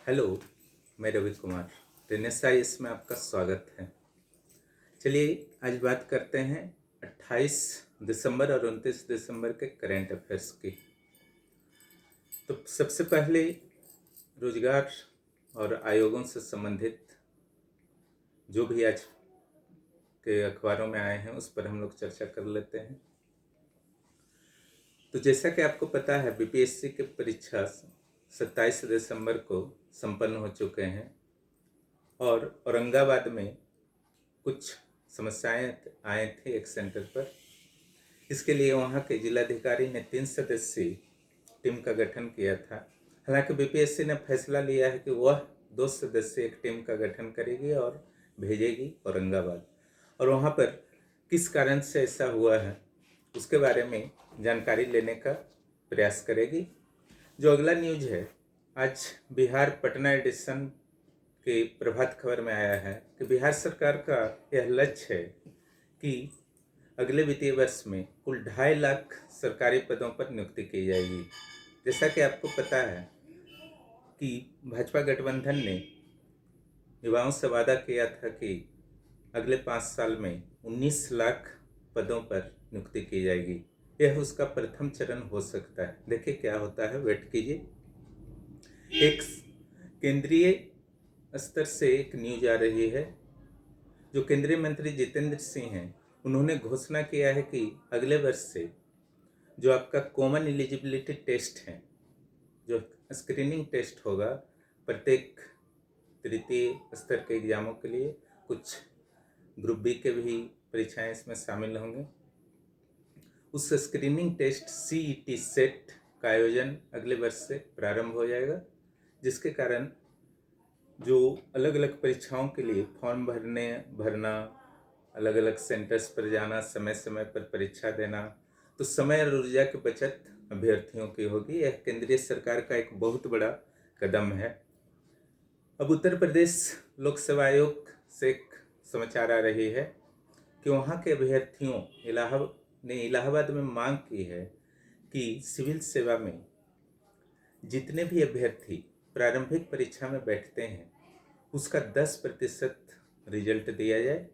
Hello, मैं Ravi Kumar. Tennis में आपका स्वागत है। चलिए आज बात करते हैं 28 दिसंबर और 29 दिसंबर के करंट अफेयर्स की। तो सबसे पहले रोजगार और आयोगों से संबंधित जो भी आज के अखबारों में आए हैं उस पर हम लोग चर्चा कर लेते हैं। तो जैसा कि आपको पता है, बीपीएससी की परीक्षा 27 दिसंबर को संपन्न हो चुके हैं और औरंगाबाद में कुछ समस्याएं आए थे एक सेंटर पर। इसके लिए वहाँ के जिलाधिकारी ने 3 सदस्यीय टीम का गठन किया था। हालांकि बीपीएससी ने फैसला लिया है कि वह 2 सदस्यीय एक टीम का गठन करेगी और भेजेगी औरंगाबाद, और वहाँ पर किस कारण से ऐसा हुआ है उसके बारे में जानकारी लेने का प्रयास करेगी। जो अगला न्यूज है, आज बिहार पटना एडिशन के प्रभात खबर में आया है कि बिहार सरकार का यह लक्ष्य है कि अगले वित्तीय वर्ष में कुल 2.5 लाख सरकारी पदों पर नियुक्ति की जाएगी। जैसा कि आपको पता है कि भाजपा गठबंधन ने युवाओं से वादा किया था कि अगले 5 साल में 19 लाख पदों पर नियुक्ति की जाएगी। यह उसका प्रथम चरण हो सकता है। देखिए क्या होता है, वेट कीजिए। एक केंद्रीय स्तर से एक न्यूज आ रही है। जो केंद्रीय मंत्री जितेंद्र सिंह हैं, उन्होंने घोषणा किया है कि अगले वर्ष से जो आपका कॉमन एलिजिबिलिटी टेस्ट है, जो स्क्रीनिंग टेस्ट होगा प्रत्येक तृतीय स्तर के एग्जामों के लिए, कुछ ग्रुप बी के भी परीक्षाएं इसमें शामिल होंगे, उस स्क्रीनिंग टेस्ट सीईटी सेट का आयोजन अगले वर्ष से प्रारंभ हो जाएगा, जिसके कारण जो अलग अलग परीक्षाओं के लिए फॉर्म भरना, अलग अलग सेंटर्स पर जाना, समय समय पर परीक्षा देना, तो समय और ऊर्जा की बचत अभ्यर्थियों की होगी। यह केंद्रीय सरकार का एक बहुत बड़ा कदम है। अब उत्तर प्रदेश लोक सेवा आयोग से एक समाचार आ रही है कि वहाँ के अभ्यर्थियों ने इलाहाबाद में मांग की है कि सिविल सेवा में जितने भी अभ्यर्थी प्रारंभिक परीक्षा में बैठते हैं उसका 10% रिजल्ट दिया जाए,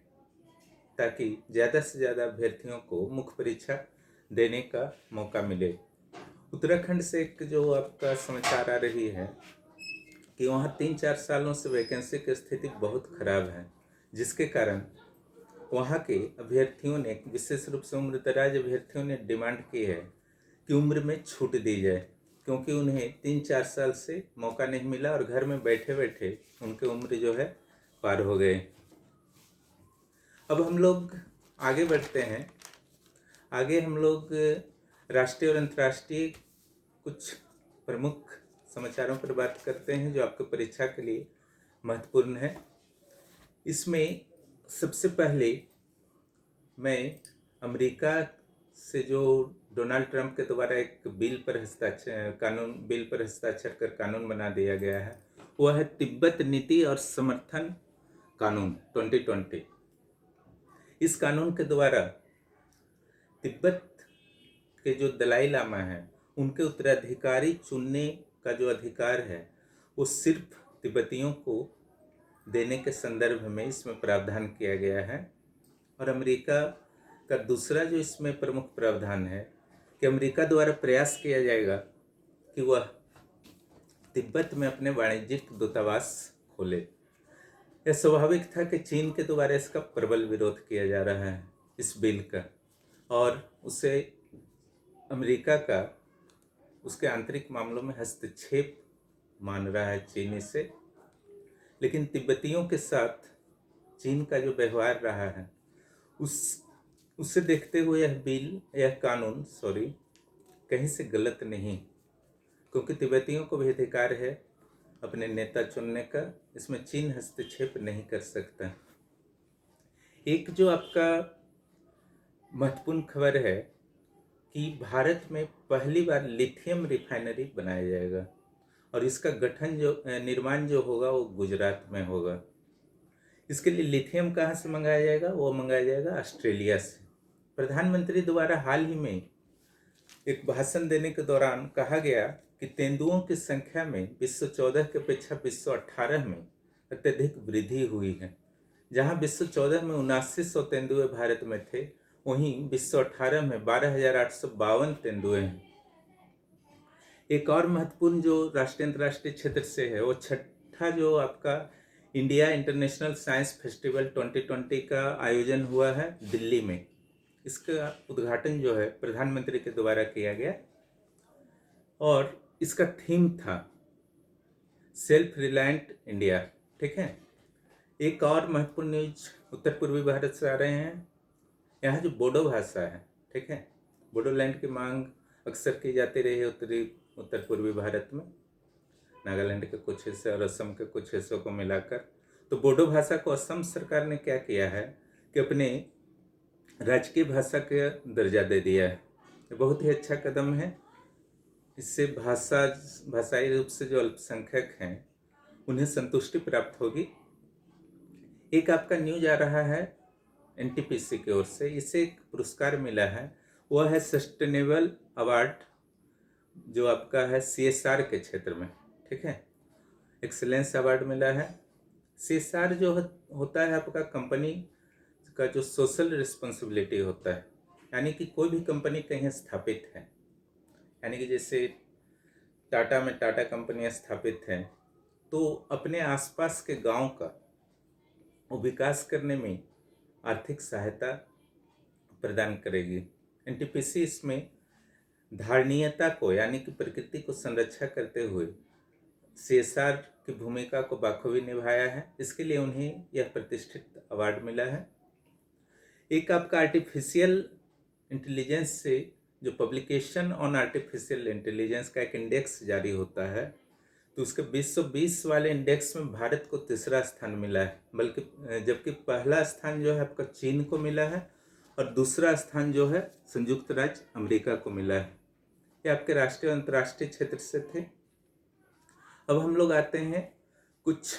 ताकि ज़्यादा से ज़्यादा अभ्यर्थियों को मुख्य परीक्षा देने का मौका मिले। उत्तराखंड से एक जो आपका समाचार आ रही है कि वहाँ 3-4 सालों से वैकेंसी की स्थिति बहुत खराब है, जिसके कारण वहाँ के अभ्यर्थियों ने, विशेष रूप से उम्रदराज अभ्यर्थियों ने डिमांड की है कि उम्र में छूट दी जाए, क्योंकि उन्हें 3-4 साल से मौका नहीं मिला और घर में बैठे बैठे उनके उम्र जो है पार हो गए। अब हम लोग आगे बढ़ते हैं। आगे हम लोग राष्ट्रीय और अंतर्राष्ट्रीय कुछ प्रमुख समाचारों पर बात करते हैं जो आपके परीक्षा के लिए महत्वपूर्ण है। इसमें सबसे पहले मैं अमेरिका से जो डोनाल्ड ट्रंप के द्वारा एक बिल पर हस्ताक्षर कर कानून बना दिया गया है, वह है तिब्बत नीति और समर्थन कानून 2020। इस कानून के द्वारा तिब्बत के जो दलाई लामा हैं उनके उत्तराधिकारी चुनने का जो अधिकार है वो सिर्फ तिब्बतियों को देने के संदर्भ में इसमें प्रावधान किया गया है। और अमेरिका का दूसरा जो इसमें प्रमुख प्रावधान है कि अमेरिका द्वारा प्रयास किया जाएगा कि वह तिब्बत में अपने वाणिज्यिक दूतावास खोले। यह स्वाभाविक था कि चीन के द्वारा इसका प्रबल विरोध किया जा रहा है इस बिल का, और उसे अमेरिका का उसके आंतरिक मामलों में हस्तक्षेप मान रहा है चीन इसे। लेकिन तिब्बतियों के साथ चीन का जो व्यवहार रहा है उससे देखते हुए यह कानून कहीं से गलत नहीं, क्योंकि तिब्बतियों को भी अधिकार है अपने नेता चुनने का। इसमें चीन हस्तक्षेप नहीं कर सकता। एक जो आपका महत्वपूर्ण खबर है कि भारत में पहली बार लिथियम रिफाइनरी बनाया जाएगा, और इसका निर्माण जो होगा वो गुजरात में होगा। इसके लिए लिथियम कहाँ से मंगाया जाएगा? वो मंगाया जाएगा ऑस्ट्रेलिया से। प्रधानमंत्री द्वारा हाल ही में एक भाषण देने के दौरान कहा गया कि तेंदुओं की संख्या में 2014 की अपेक्षा 2018 में अत्यधिक वृद्धि हुई है। जहां 2014 में 7900 तेंदुए भारत में थे, वहीं 2018 में 12,852 तेंदुए हैं। एक और महत्वपूर्ण जो राष्ट्रीय अंतर्राष्ट्रीय क्षेत्र से है, वो छठा जो आपका इंडिया इंटरनेशनल साइंस फेस्टिवल 2020 का आयोजन हुआ है दिल्ली में। इसका उद्घाटन जो है प्रधानमंत्री के द्वारा किया गया और इसका थीम था सेल्फ रिलायंट इंडिया। ठीक है। एक और महत्वपूर्ण न्यूज उत्तर पूर्वी भारत से आ रहे हैं। यहाँ जो बोडो भाषा है, ठीक है, बोडोलैंड की मांग अक्सर की जाती रही है उत्तर पूर्वी भारत में, नागालैंड के कुछ हिस्से और असम के कुछ हिस्सों को मिलाकर। तो बोडो भाषा को असम सरकार ने क्या किया है कि अपने राजकीय भाषा का दर्जा दे दिया है। ये बहुत ही अच्छा कदम है। इससे भाषाई रूप से जो अल्पसंख्यक हैं उन्हें संतुष्टि प्राप्त होगी। एक आपका न्यूज आ रहा है एनटीपीसी की ओर से, इसे एक पुरस्कार मिला है, वह है सस्टेनेबल अवार्ड जो आपका है सीएसआर के क्षेत्र में। ठीक है, एक्सीलेंस अवार्ड मिला है। सीएसआर जो होता है आपका कंपनी का जो सोशल रिस्पॉन्सिबिलिटी होता है, यानी कि कोई भी कंपनी कहीं स्थापित है, यानी कि जैसे टाटा में टाटा कंपनियां स्थापित हैं, तो अपने आसपास के गांव का वो विकास करने में आर्थिक सहायता प्रदान करेगी। एनटीपीसी इसमें धारणीयता को, यानी कि प्रकृति को संरक्षा करते हुए सीएसआर की भूमिका को बखूबी निभाया है। इसके लिए उन्हें यह प्रतिष्ठित अवार्ड मिला है। एक आपका आर्टिफिशियल इंटेलिजेंस से जो पब्लिकेशन ऑन आर्टिफिशियल इंटेलिजेंस का एक इंडेक्स जारी होता है, तो उसके 2020 वाले इंडेक्स में भारत को तीसरा स्थान मिला है, बल्कि जबकि पहला स्थान जो है आपका चीन को मिला है और दूसरा स्थान जो है संयुक्त राज्य अमेरिका को मिला है। ये आपके राष्ट्रीय और अंतर्राष्ट्रीय क्षेत्र से थे। अब हम लोग आते हैं कुछ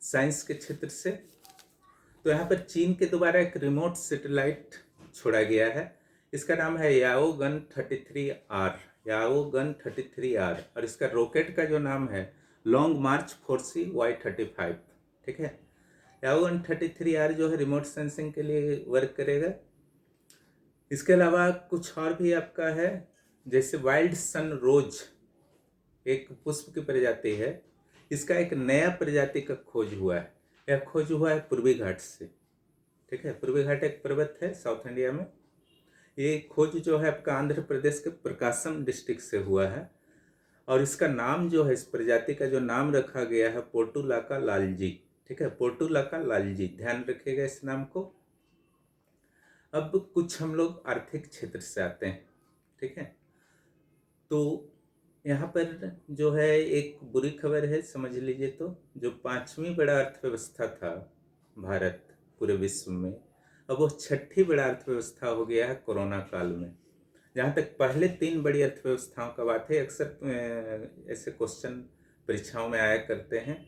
साइंस के क्षेत्र से। तो यहाँ पर चीन के द्वारा एक रिमोट सैटेलाइट छोड़ा गया है। इसका नाम है याओगन 33R, याओगन 33R, और इसका रॉकेट का जो नाम है लॉन्ग मार्च 4C Y35। ठीक है, याओगन 33R जो है रिमोट सेंसिंग के लिए वर्क करेगा। इसके अलावा कुछ और भी आपका है, जैसे वाइल्ड सन रोज एक पुष्प की प्रजाति है, इसका एक नया प्रजाति का खोज हुआ है। यह खोज हुआ है पूर्वी घाट से। ठीक है, पूर्वी घाट एक पर्वत है साउथ इंडिया में। ये खोज जो है आपका आंध्र प्रदेश के प्रकाशम डिस्ट्रिक्ट से हुआ है और इसका नाम जो है, इस प्रजाति का जो नाम रखा गया है पोर्टुलाका लालजी। ठीक है, पोर्टुलाका लालजी, ध्यान रखिएगा इस नाम को। अब कुछ हम लोग आर्थिक क्षेत्र से आते हैं। ठीक है, तो यहाँ पर जो है एक बुरी खबर है, समझ लीजिए। तो जो 5वीं बड़ा अर्थव्यवस्था था भारत पूरे विश्व में, अब वो 6ठी बड़ा अर्थव्यवस्था हो गया है कोरोना काल में। जहाँ तक पहले 3 बड़ी अर्थव्यवस्थाओं का बात है, अक्सर ऐसे क्वेश्चन परीक्षाओं में आया करते हैं।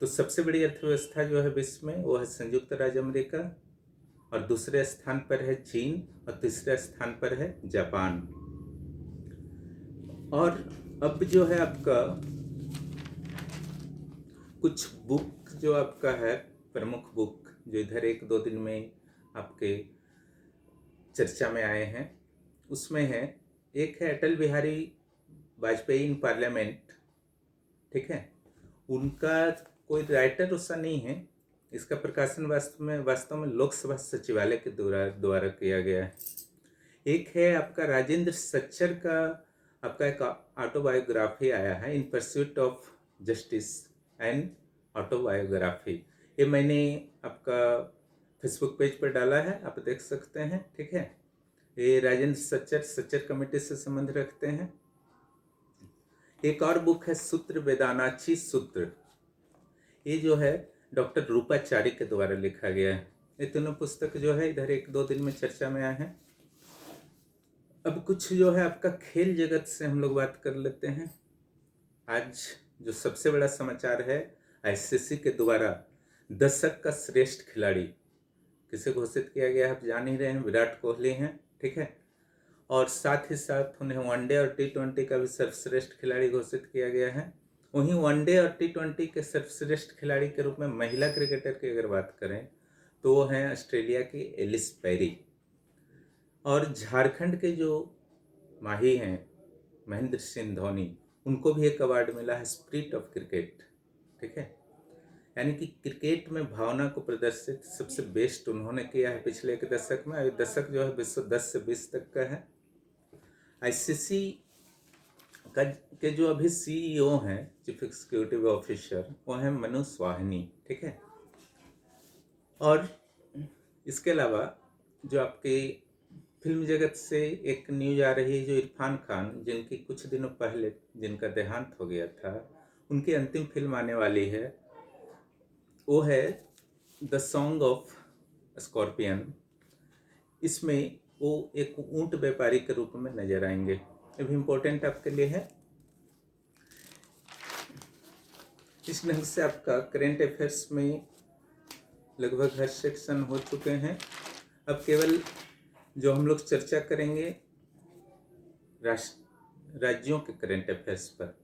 तो सबसे बड़ी अर्थव्यवस्था जो है विश्व में वो है संयुक्त राज्य अमेरिका, और दूसरे स्थान पर है चीन, और तीसरे स्थान पर है जापान। और अब जो है आपका कुछ बुक जो आपका है, प्रमुख बुक जो इधर 1-2 दिन में आपके चर्चा में आए हैं, उसमें है एक है अटल बिहारी वाजपेयी इन पार्लियामेंट। ठीक है, उनका कोई राइटर उसका नहीं है। इसका प्रकाशन वास्तव में लोकसभा सचिवालय के द्वारा किया गया है। एक है आपका राजेंद्र सच्चर का आपका एक ऑटोबायोग्राफी आया है, in pursuit of justice and autobiography. ये मैंने आपका फेसबुक पेज पर डाला है, आप देख सकते हैं। ठीक है, ये राजेंद्र सच्चर कमेटी से संबंध रखते हैं। एक और बुक है सूत्र वेदानाची सूत्र, ये जो है डॉक्टर रूपाचारी के द्वारा लिखा गया है। ये तीनों पुस्तक जो है इधर 1-2 दिन में चर्चा में आए हैं। अब कुछ जो है आपका खेल जगत से हम लोग बात कर लेते हैं। आज जो सबसे बड़ा समाचार है, आईसीसी के द्वारा दशक का श्रेष्ठ खिलाड़ी किसे घोषित किया गया है, आप जान ही रहे हैं, विराट कोहली हैं। ठीक है, और साथ ही साथ उन्हें वनडे और टी20 का भी सर्वश्रेष्ठ खिलाड़ी घोषित किया गया है। वहीं वनडे और टी20 के सर्वश्रेष्ठ खिलाड़ी के रूप में महिला क्रिकेटर की अगर बात करें तो वो हैं ऑस्ट्रेलिया की एलिस पैरी। और झारखंड के जो माही हैं महेंद्र सिंह धोनी, उनको भी एक अवार्ड मिला है स्पिरिट ऑफ क्रिकेट। ठीक है, यानी कि क्रिकेट में भावना को प्रदर्शित सबसे बेस्ट उन्होंने किया है पिछले एक दशक में। ये दशक जो है 2010 से 20 तक का है। आईसीसी का के जो अभी सीईओ हैं, चीफ एग्जीक्यूटिव ऑफिसर, वो हैं मनु स्वाहिनी। ठीक है, और इसके अलावा जो आपके फिल्म जगत से एक न्यूज आ रही है, जो इरफान खान, जिनकी कुछ दिनों पहले जिनका देहांत हो गया था, उनकी अंतिम फिल्म आने वाली है। वो है द सॉन्ग ऑफ स्कॉर्पियन। इसमें वो एक ऊंट व्यापारी के रूप में नजर आएंगे। ये भी इम्पोर्टेंट आपके लिए है। इस ढंग से आपका करेंट अफेयर्स में लगभग हर सेक्शन हो चुके हैं। अब केवल जो हम लोग चर्चा करेंगे राज्यों के करेंट अफेयर्स पर,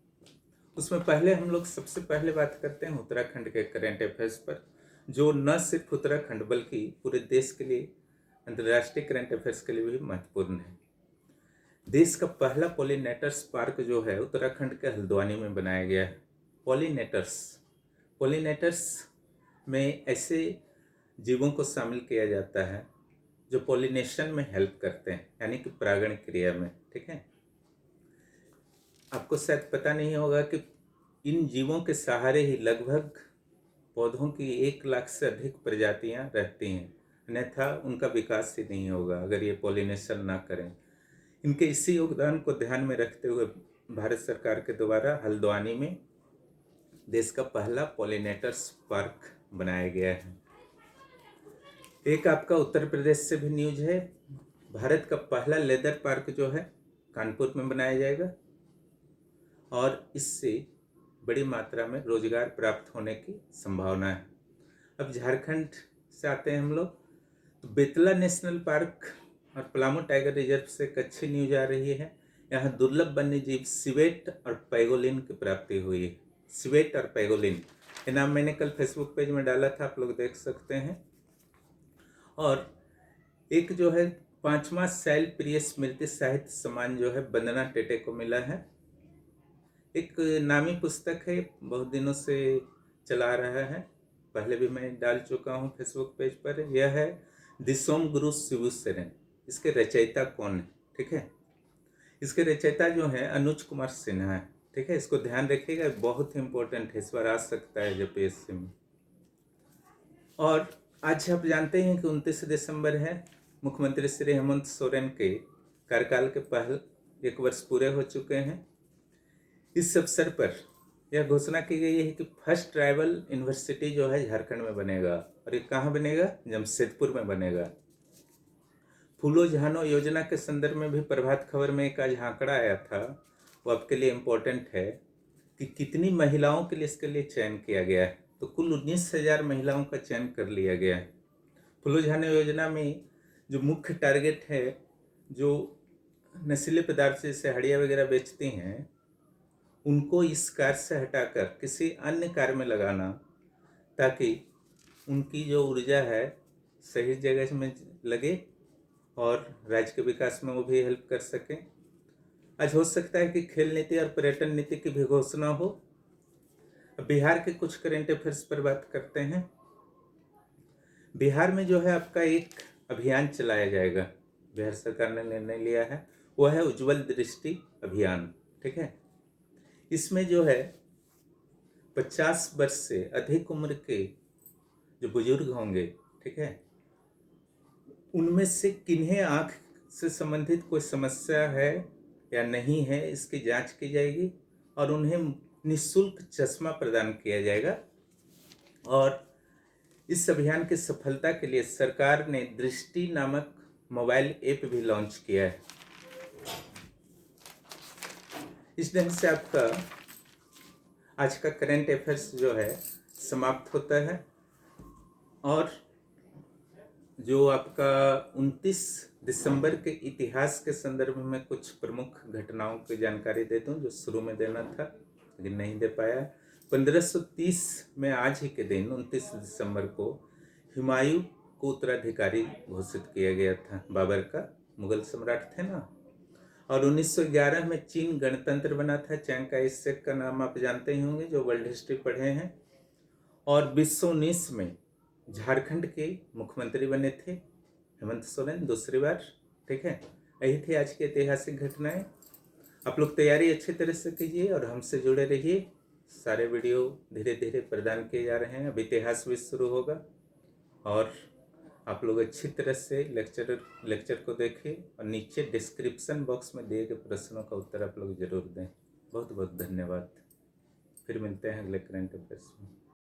उसमें पहले हम लोग सबसे पहले बात करते हैं उत्तराखंड के करेंट अफेयर्स पर, जो न सिर्फ उत्तराखंड बल्कि पूरे देश के लिए, अंतर्राष्ट्रीय करेंट अफेयर्स के लिए भी महत्वपूर्ण है। देश का पहला पॉलिनेटर्स पार्क जो है उत्तराखंड के हल्द्वानी में बनाया गया है। पॉलिनेटर्स में ऐसे जीवों को शामिल किया जाता है जो पॉलिनेशन में हेल्प करते हैं, यानी कि परागण क्रिया में। ठीक है, आपको शायद पता नहीं होगा कि इन जीवों के सहारे ही लगभग पौधों की 1 लाख से अधिक प्रजातियां रहती हैं, अन्यथा उनका विकास ही नहीं होगा अगर ये पॉलिनेशन ना करें। इनके इसी योगदान को ध्यान में रखते हुए भारत सरकार के द्वारा हल्द्वानी में देश का पहला पॉलिनेटर्स पार्क बनाया गया है। एक आपका उत्तर प्रदेश से भी न्यूज है। भारत का पहला लेदर पार्क जो है कानपुर में बनाया जाएगा और इससे बड़ी मात्रा में रोजगार प्राप्त होने की संभावना है। अब झारखंड से आते हैं हम लोग, तो बेतला नेशनल पार्क और पलामू टाइगर रिजर्व से एक अच्छी न्यूज आ रही है। यहाँ दुर्लभ वन्य जीव सिवेट और पैगोलिन की प्राप्ति हुई है। सिवेट और पैगोलिन, ये नाम मैंने कल फेसबुक पेज में डाला था, आप लोग देख सकते हैं। और एक जो है 5वां शैल प्रिय स्मृति साहित्य सम्मान जो है वंदना टेटे को मिला है। एक नामी पुस्तक है, बहुत दिनों से चला रहा है, पहले भी मैं डाल चुका हूँ फेसबुक पेज पर। यह है दिसोम गुरु शिबू सेन। इसके रचयिता कौन है? ठीक है, इसके रचयिता जो है अनुज कुमार सिन्हा है। ठीक है, इसको ध्यान रखिएगा, बहुत ही इंपॉर्टेंट है, इस बार आ सकता है जेपीएससी में। और आज आप जानते हैं कि 29 दिसंबर है, मुख्यमंत्री श्री हेमंत सोरेन के कार्यकाल के पहले 1 वर्ष पूरे हो चुके हैं। इस अवसर पर यह घोषणा की गई है कि फर्स्ट ट्राइबल यूनिवर्सिटी जो है झारखंड में बनेगा। और ये कहाँ बनेगा? जमशेदपुर में बनेगा। फूलो झानो योजना के संदर्भ में भी प्रभात खबर में एक आज आंकड़ा आया था, वो आपके लिए इम्पोर्टेंट है कि कितनी महिलाओं के लिए इसके लिए चयन किया गया है। तो कुल 19,000 महिलाओं का चयन कर लिया गया है। फूलो झानो योजना में जो मुख्य टारगेट है, जो नशीले पदार्थ जैसे हड़िया वगैरह बेचती हैं, उनको इस कार्य से हटाकर किसी अन्य कार्य में लगाना, ताकि उनकी जो ऊर्जा है सही जगह में लगे और राज्य के विकास में वो भी हेल्प कर सकें। आज हो सकता है कि खेल नीति और पर्यटन नीति की भी घोषणा हो। बिहार के कुछ करेंट अफेयर्स पर बात करते हैं। बिहार में जो है आपका एक अभियान चलाया जाएगा, बिहार सरकार ने निर्णय लिया है, वो है उज्जवल दृष्टि अभियान। ठीक है, इसमें जो है 50 वर्ष से अधिक उम्र के जो बुजुर्ग होंगे, ठीक है, उनमें से किन्हें आँख से संबंधित कोई समस्या है या नहीं है, इसकी जांच की जाएगी और उन्हें निःशुल्क चश्मा प्रदान किया जाएगा। और इस अभियान की सफलता के लिए सरकार ने दृष्टि नामक मोबाइल ऐप भी लॉन्च किया है। इस ढंग से आपका आज का करेंट अफेयर्स जो है समाप्त होता है। और जो आपका 29 दिसंबर के इतिहास के संदर्भ में कुछ प्रमुख घटनाओं की जानकारी दे दूं, जो शुरू में देना था लेकिन नहीं दे पाया। 1530 में आज ही के दिन 29 दिसंबर को हुमायूं को उत्तराधिकारी घोषित किया गया था। बाबर का मुगल सम्राट थे ना। और 1911 में चीन गणतंत्र बना था। चियांग काई शेक का नाम आप जानते ही होंगे, जो वर्ल्ड हिस्ट्री पढ़े हैं। और 2019 में झारखंड के मुख्यमंत्री बने थे हेमंत सोरेन दूसरी बार। ठीक है, यही थी आज की ऐतिहासिक घटनाएं। आप लोग तैयारी अच्छी तरह से कीजिए और हमसे जुड़े रहिए। सारे वीडियो धीरे धीरे प्रदान किए जा रहे हैं। अब इतिहास भी शुरू होगा और आप लोग अच्छी तरह से लेक्चर को देखें और नीचे डिस्क्रिप्शन बॉक्स में दिए गए प्रश्नों का उत्तर आप लोग जरूर दें। बहुत बहुत धन्यवाद। फिर मिलते हैं अगले करंट अफेयर्स में।